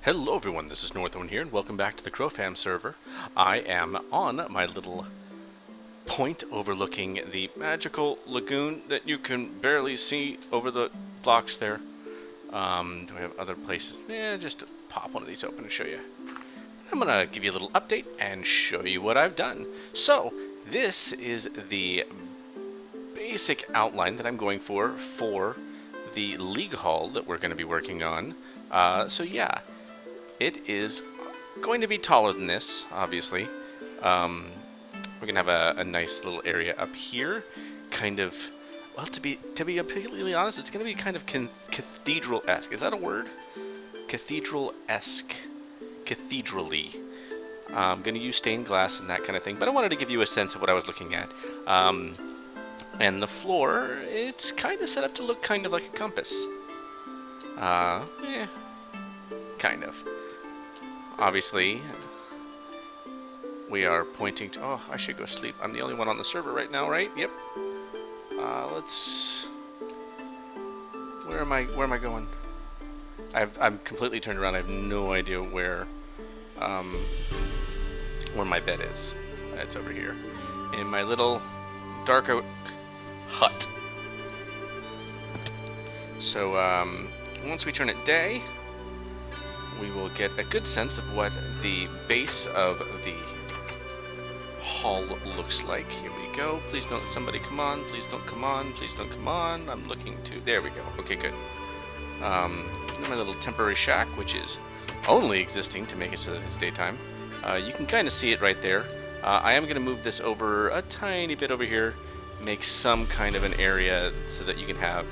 Hello everyone, this is NorthWind here, and welcome back to the KroFam server. I am on my little point overlooking the magical lagoon that you can barely see over the blocks there. Do we have other places? Yeah, just to pop one of these open and show you. I'm gonna give you a little update and show you what I've done. So, this is the basic outline that I'm going for the League Hall that we're going to be working on. So yeah. It is going to be taller than this, obviously. We're going to have a nice little area up here. Kind of, well, to be completely honest, it's going to be kind of cathedral-esque. Is that a word? Cathedral-esque. Cathedral-y. I'm going to use stained glass and that kind of thing, but I wanted to give you a sense of what I was looking at. And the floor, it's kind of set up to look kind of like a compass. Kind of. Obviously, we are pointing to... Oh, I should go sleep. I'm the only one on the server right now, right? Yep. Let's... Where am I going? I'm completely turned around. I have no idea where my bed is. It's over here. In my little dark oak hut. So, once we turn it day, we will get a good sense of what the base of the hall looks like. Here we go. Please don't somebody come on. Please don't come on. Please don't come on. I'm looking to... There we go. Okay, good. My little temporary shack, which is only existing to make it so that it's daytime. You can kind of see it right there. I am going to move this over a tiny bit over here, make some kind of an area so that you can have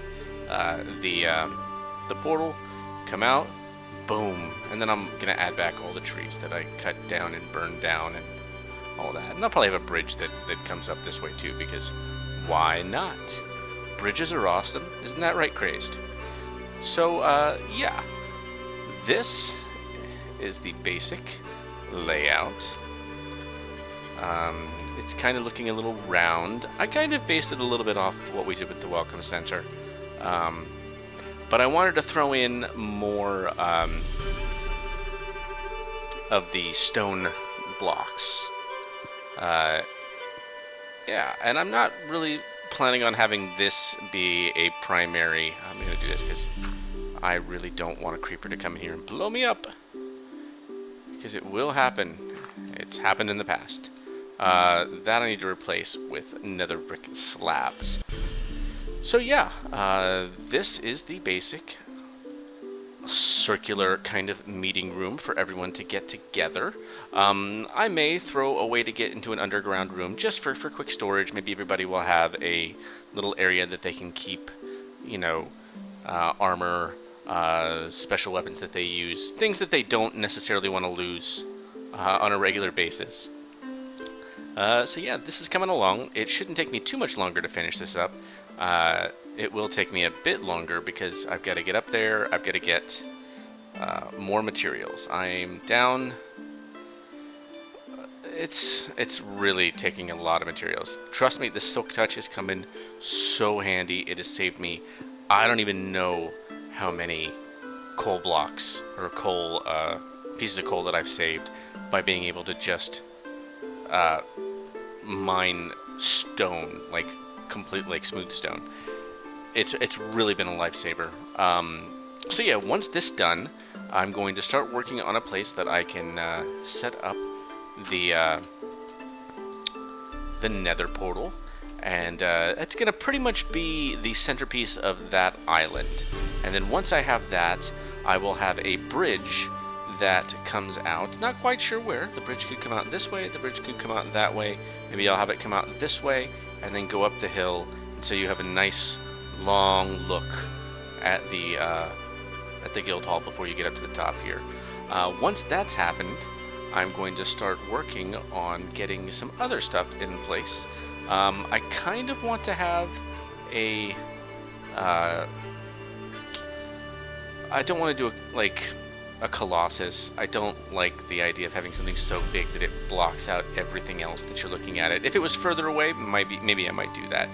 the portal come out. Boom. And then I'm going to add back all the trees that I cut down and burned down and all that. And I'll probably have a bridge that comes up this way too, because why not? Bridges are awesome. Isn't that right, Crazed? So, yeah. This is the basic layout. It's kind of looking a little round. I kind of based it a little bit off what we did with the Welcome Center. But I wanted to throw in more of the stone blocks. Yeah, and I'm not really planning on having this be a primary... I'm going to do this because I really don't want a creeper to come in here and blow me up. Because it will happen. It's happened in the past. That I need to replace with nether brick slabs. So yeah, this is the basic circular kind of meeting room for everyone to get together. I may throw a way to get into an underground room just for quick storage. Maybe everybody will have a little area that they can keep, you know, armor, special weapons that they use, things that they don't necessarily want to lose on a regular basis. So yeah, this is coming along. It shouldn't take me too much longer to finish this up. It will take me a bit longer because I've got to get up there. I've got to get more materials. I'm down. It's really taking a lot of materials. Trust me, the Silk Touch has come in so handy. It has saved me. I don't even know how many coal blocks or coal pieces of coal that I've saved by being able to just mine stone, like complete, like smooth stone. It's really been a lifesaver. So yeah, once this done, I'm going to start working on a place that I can set up the nether portal, and it's gonna pretty much be the centerpiece of that island. And then once I have that, I will have a bridge that comes out. Not quite sure where. The bridge could come out this way, the bridge could come out that way. Maybe I'll have it come out this way and then go up the hill, and so you have a nice long look at the Guildhall before you get up to the top here. Once that's happened, I'm going to start working on getting some other stuff in place. I kind of want to have a I don't want to do a Colossus. I don't like the idea of having something so big that it blocks out everything else that you're looking at it. If it was further away, maybe I might do that.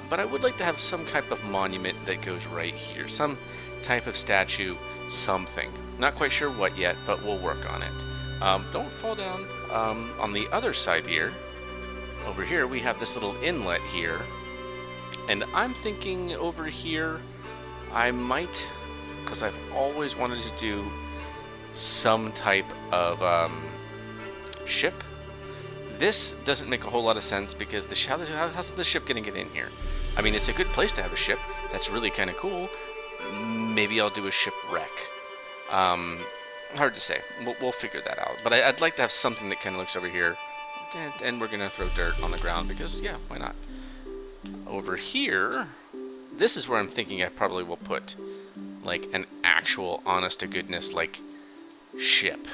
But I would like to have some type of monument that goes right here. Some type of statue, something. Not quite sure what yet, but we'll work on it. Don't fall down. On the other side here, over here, we have this little inlet here. And I'm thinking over here, I might, because I've always wanted to do some type of ship. This doesn't make a whole lot of sense because how's the ship going to get in here? I mean, it's a good place to have a ship. That's really kind of cool. Maybe I'll do a shipwreck. Hard to say. We'll figure that out. But I'd like to have something that kind of looks over here. And we're going to throw dirt on the ground because, yeah, why not? Over here, this is where I'm thinking I probably will put, like, an actual, honest-to-goodness, like, ship.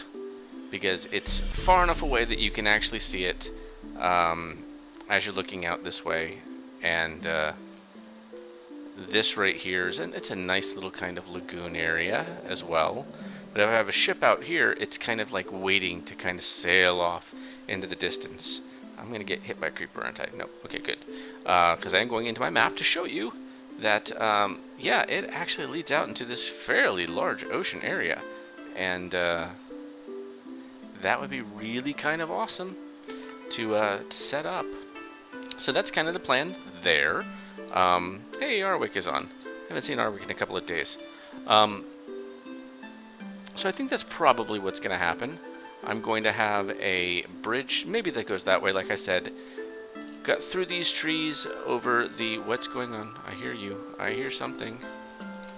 Because it's far enough away that you can actually see it as you're looking out this way. And this right here it's a nice little kind of lagoon area as well. But if I have a ship out here, it's kind of like waiting to kind of sail off into the distance. I'm going to get hit by a creeper, aren't I? Nope. Okay, good. Because I am going into my map to show you that, yeah, it actually leads out into this fairly large ocean area. And that would be really kind of awesome to set up. So that's kind of the plan there. Hey, Arwick is on. Haven't seen Arwick in a couple of days. So I think that's probably what's going to happen. I'm going to have a bridge, maybe that goes that way, like I said. Got through these trees over the... What's going on? I hear you. I hear something.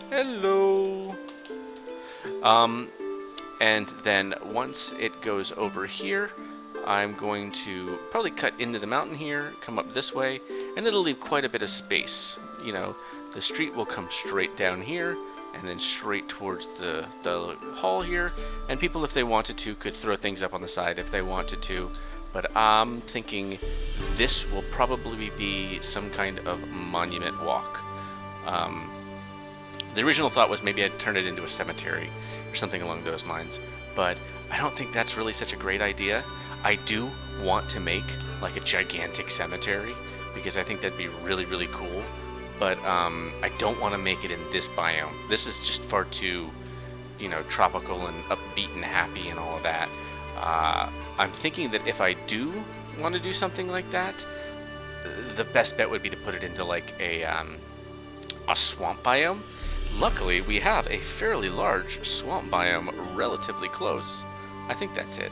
Hello! And then once it goes over here, I'm going to probably cut into the mountain here, come up this way, and it'll leave quite a bit of space. You know, the street will come straight down here, and then straight towards the hall here, and people, if they wanted to, could throw things up on the side if they wanted to. But I'm thinking this will probably be some kind of monument walk. The original thought was maybe I'd turn it into a cemetery or something along those lines, but I don't think that's really such a great idea. I do want to make like a gigantic cemetery because I think that'd be really, really cool. But I don't want to make it in this biome. This is just far too, you know, tropical and upbeat and happy and all of that. I'm thinking that if I do want to do something like that, the best bet would be to put it into like a swamp biome. Luckily, we have a fairly large swamp biome relatively close. I think that's it.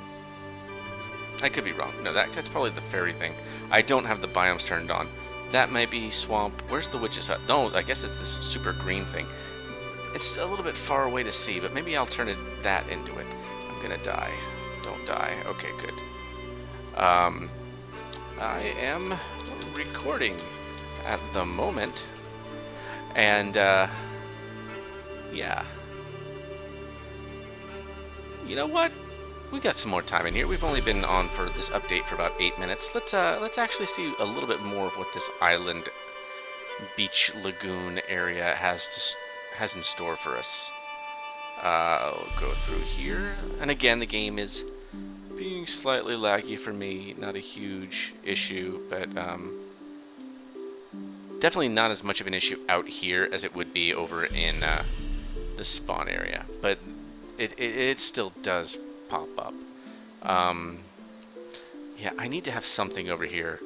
I could be wrong. No, that's probably the fairy thing. I don't have the biomes turned on. That might be swamp. Where's the witch's hut? No, I guess it's this super green thing. It's a little bit far away to see, but maybe I'll turn that into it. I'm gonna die. Don't die. Okay, good. I am recording at the moment. And, yeah. You know what? We got some more time in here. We've only been on for this update for about 8 minutes. Let's actually see a little bit more of what this island, beach, lagoon area has in store for us. I'll go through here, and again, the game is being slightly laggy for me. Not a huge issue, but definitely not as much of an issue out here as it would be over in the spawn area. But it still does pop up. Yeah, I need to have something over here.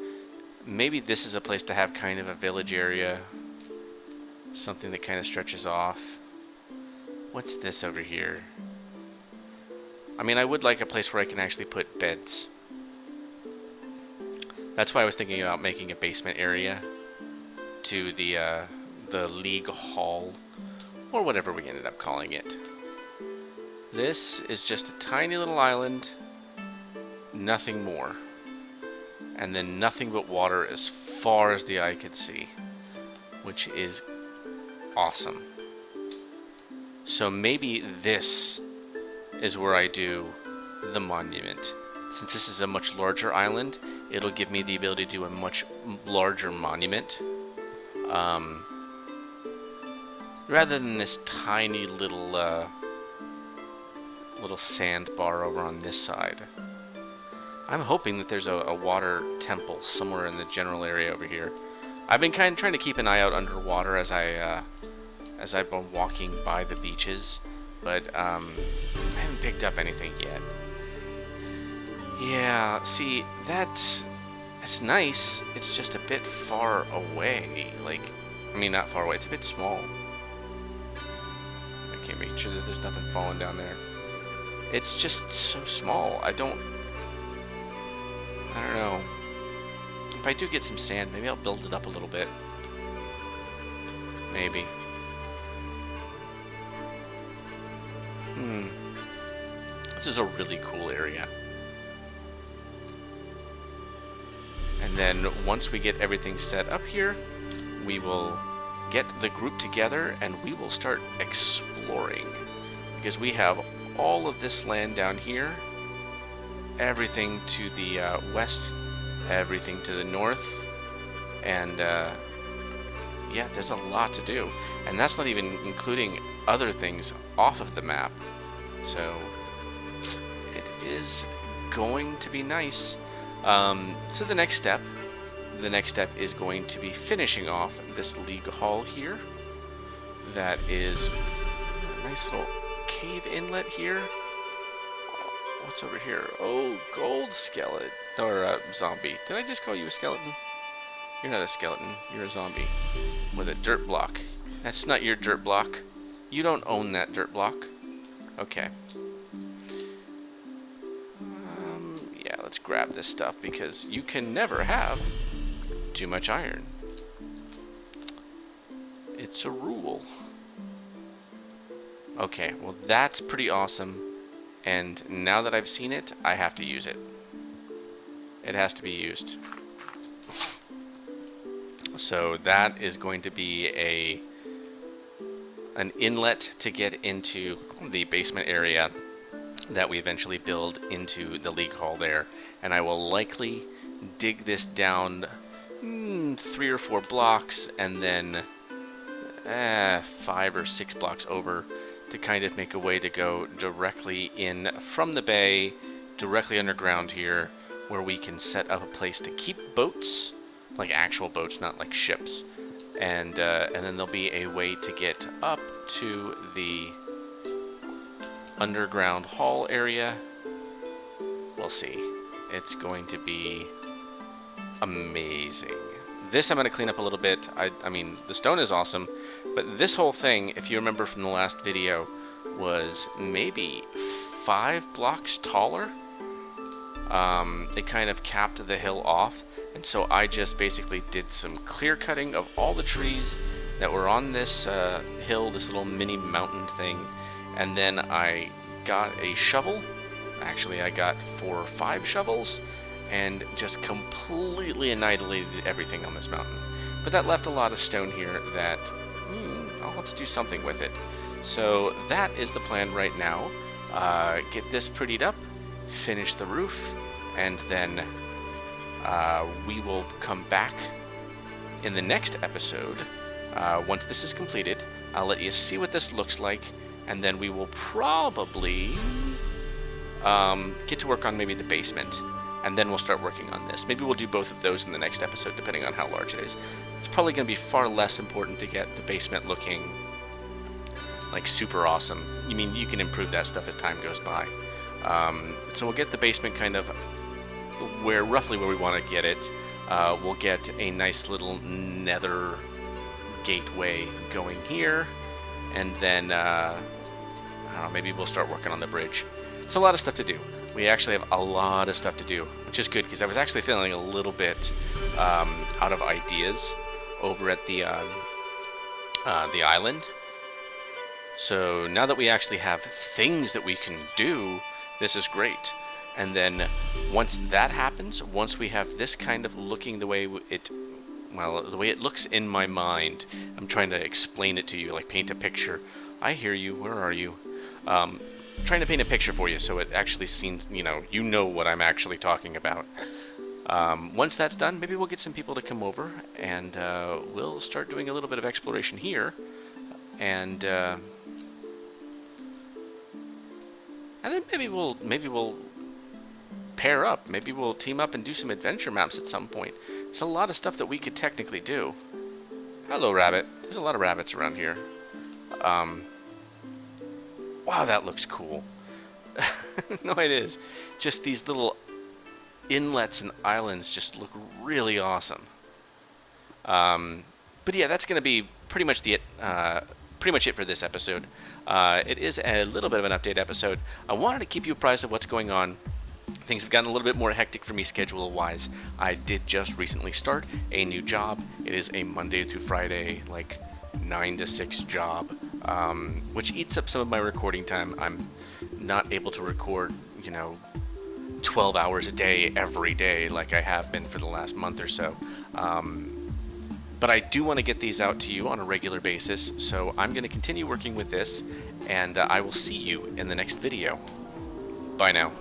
Maybe this is a place to have kind of a village area. Something that kind of stretches off. What's this over here? I mean, I would like a place where I can actually put beds. That's why I was thinking about making a basement area to the League Hall, or whatever we ended up calling it. This is just a tiny little island, nothing more. And then nothing but water as far as the eye could see, which is awesome. So maybe this is where I do the monument. Since this is a much larger island, it'll give me the ability to do a much larger monument. Rather than this tiny little sandbar over on this side. I'm hoping that there's a water temple somewhere in the general area over here. I've been kind of trying to keep an eye out underwater as I've been walking by the beaches, but I haven't picked up anything yet. Yeah, see, it's nice. It's just a bit far away. Like, I mean, not far away. It's a bit small. I can't make sure that there's nothing falling down there. It's just so small. I don't know. If I do get some sand, maybe I'll build it up a little bit. Maybe. This is a really cool area. And then once we get everything set up here, we will get the group together and we will start exploring. Because we have all of this land down here, everything to the west, everything to the north, and yeah, there's a lot to do. And that's not even including other things off of the map. So it is going to be nice. So the next step is going to be finishing off this league hall here. That is a nice little cave inlet here. What's over here? Oh, gold skeleton. Or zombie. Did I just call you a skeleton? You're not a skeleton. You're a zombie. With a dirt block. That's not your dirt block. You don't own that dirt block. Okay. Yeah, let's grab this stuff because you can never have too much iron. It's a rule. Okay, well that's pretty awesome. And now that I've seen it, I have to use it. It has to be used. So that is going to be an inlet to get into the basement area that we eventually build into the league hall there. And I will likely dig this down 3 or 4 blocks and then 5 or 6 blocks over to kind of make a way to go directly in from the bay, directly underground here, where we can set up a place to keep boats, like actual boats, not like ships. And then there'll be a way to get up to the underground hall area. We'll see. It's going to be amazing. This I'm going to clean up a little bit. I mean, the stone is awesome, but this whole thing, if you remember from the last video, was maybe 5 blocks taller. It kind of capped the hill off, and so I just basically did some clear cutting of all the trees that were on this hill, this little mini mountain thing, and then I got a shovel. Actually, I got 4 or 5 shovels and just completely annihilated everything on this mountain. But that left a lot of stone here that I'll have to do something with it. So that is the plan right now. Get this prettied up, finish the roof, and then we will come back in the next episode. Once this is completed, I'll let you see what this looks like, and then we will probably get to work on maybe the basement, and then we'll start working on this. Maybe we'll do both of those in the next episode, depending on how large it is. It's probably going to be far less important to get the basement looking like super awesome. You mean you can improve that stuff as time goes by. So we'll get the basement kind of roughly where we want to get it. We'll get a nice little nether gateway going here, and then I don't know, maybe we'll start working on the bridge. It's a lot of stuff to do. We actually have a lot of stuff to do, which is good because I was actually feeling a little bit out of ideas over at the island. So now that we actually have things that we can do, this is great. And then once that happens, once we have this kind of looking the way it looks in my mind, I'm trying to explain it to you, like paint a picture. I hear you. Where are you? Trying to paint a picture for you so it actually seems, you know what I'm actually talking about. Once that's done, maybe we'll get some people to come over and we'll start doing a little bit of exploration here. And then maybe we'll pair up. Maybe we'll team up and do some adventure maps at some point. There's a lot of stuff that we could technically do. Hello, rabbit. There's a lot of rabbits around here. Wow, that looks cool. No, it is. Just these little inlets and islands just look really awesome. But yeah, that's going to be pretty much it for this episode. It is a little bit of an update episode. I wanted to keep you apprised of what's going on. Things have gotten a little bit more hectic for me schedule-wise. I did just recently start a new job. It is a Monday through Friday, like 9 to 6 job, which eats up some of my recording time. I'm not able to record, 12 hours a day every day like I have been for the last month or so. But I do want to get these out to you on a regular basis, so I'm going to continue working with this, and I will see you in the next video. Bye now.